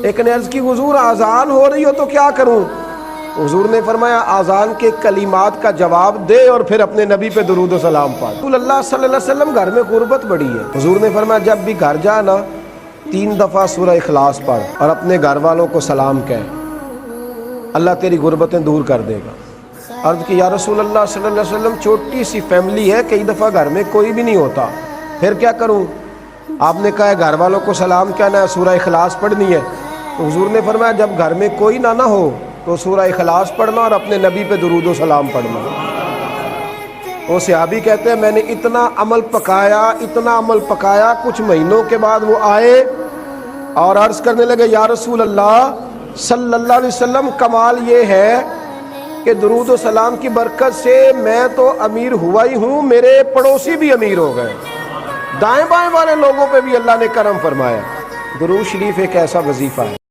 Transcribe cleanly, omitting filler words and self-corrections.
ایک نے عرض کی حضور آزان ہو رہی ہو تو کیا کروں؟ حضور نے فرمایا آزان کے کلمات کا جواب دے اور پھر اپنے نبی پہ درود و سلام پڑھ۔ رسول اللہ صلی اللہ علیہ وسلم گھر میں غربت بڑی ہے، حضور نے فرمایا جب بھی گھر جا نا 3 دفعہ سورہ اخلاص پڑھ اور اپنے گھر والوں کو سلام کہہ، اللہ تیری غربتیں دور کر دے گا۔ عرض کی یا رسول اللہ صلی اللہ علیہ وسلم چھوٹی سی فیملی ہے، کئی دفعہ گھر میں کوئی بھی نہیں ہوتا، پھر کیا کروں؟ آپ نے کہا ہے گھر والوں کو سلام کہنا ہے، سورہ اخلاص پڑھنی ہے۔ تو حضور نے فرمایا جب گھر میں کوئی نہ ہو تو سورہ اخلاص پڑھنا اور اپنے نبی پہ درود و سلام پڑھنا۔ وہ صحابی کہتے ہیں میں نے اتنا عمل پکایا، کچھ مہینوں کے بعد وہ آئے اور عرض کرنے لگے یا رسول اللہ صلی اللہ علیہ وسلم کمال یہ ہے کہ درود و سلام کی برکت سے میں تو امیر ہوا ہی ہوں، میرے پڑوسی بھی امیر ہو گئے، دائیں بائیں والے لوگوں پہ بھی اللہ نے کرم فرمایا۔ درود شریف ایک ایسا وظیفہ ہے۔